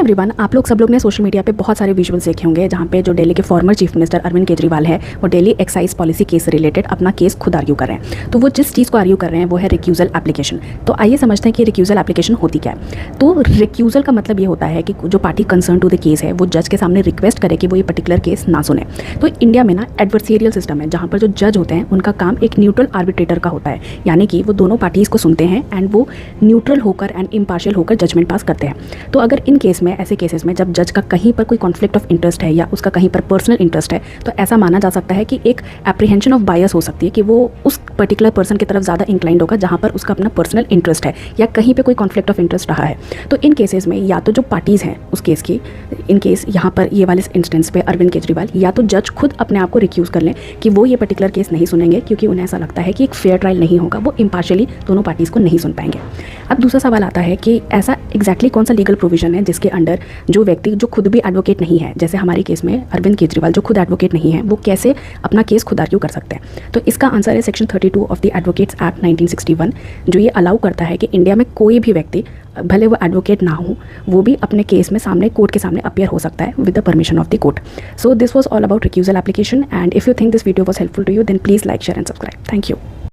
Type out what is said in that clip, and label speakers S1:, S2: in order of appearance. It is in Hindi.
S1: एवरीवन, आप लोग सब लोग ने सोशल मीडिया पे बहुत सारे विजुअल्स देखे होंगे जहाँ पे जो दिल्ली के former chief minister Arvind Kejriwal है वो दिल्ली एक्साइज पॉलिसी केस से रिलेटेड अपना केस खुद आर्ग्यू कर रहे हैं। तो वो जिस चीज़ को आर्ग्यू कर रहे हैं वो है रिक्यूजल एप्लीकेशन। तो आइए समझते हैं कि रिक्यूजल एप्लीकेशन होती क्या है। तो रिक्यूजल का मतलब ये होता है कि जो party concern to the case है वो जज के सामने रिक्वेस्ट करे कि वो ये पर्टिकुलर केस ना सुने। तो इंडिया में ना एडवर्सेरियल सिस्टम है जहाँ पर जो जज होते हैं उनका काम एक न्यूट्रल आर्बिट्रेटर का होता है, यानी कि वो दोनों पार्टीज़ को सुनते हैं एंड वो न्यूट्रल होकर एंड इम्पार्शियल होकर जजमेंट पास करते हैं। तो अगर इन केस में, ऐसे केसेस में जब जज का कहीं पर कोई कॉन्फ्लिक्ट ऑफ इंटरेस्ट है या उसका कहीं पर पर्सनल इंटरेस्ट है, तो ऐसा माना जा सकता है कि एक एप्रीहेंशन ऑफ बायस हो सकती है कि वो उस पर्टिकुलर पर्सन की तरफ ज़्यादा इंक्लाइंड होगा जहाँ पर उसका अपना पर्सनल इंटरेस्ट है या कहीं पे कोई कॉन्फ्लिक्ट ऑफ इंटरेस्ट रहा है। तो इन केसेस में या तो जो पार्टीज़ हैं उस केस की, इन केस यहाँ पर ये वाले इंस्टेंस पे अरविंद केजरीवाल, या तो जज खुद अपने आप को रिक्यूज़ कर लें कि वो ये पर्टिकुलर केस नहीं सुनेंगे क्योंकि उन्हें ऐसा लगता है कि एक फेयर ट्रायल नहीं होगा, वो इम्पार्शियली दोनों पार्टीज़ को नहीं सुन पाएंगे। अब दूसरा सवाल आता है कि ऐसा एग्जैक्टली कौन सा लीगल प्रोविजन है जिसके अंडर जो व्यक्ति जो खुद भी एडवोकेट नहीं है, जैसे हमारे केस में अरविंद केजरीवाल जो खुद एडवोकेट नहीं है, वो कैसे अपना केस खुद आर्ग्यू कर सकते हैं। तो इसका आंसर है section 32 of the advocates act 1961, जो ये अलाउ करता है कि इंडिया में कोई भी व्यक्ति, भले वो एडवोकेट ना हो, वो भी अपने केस में सामने कोर्ट के सामने अपीयर हो सकता है with the permission of the court. So this was all about recusal application, and if you think this video was helpful to you then please like, share and subscribe. Thank you.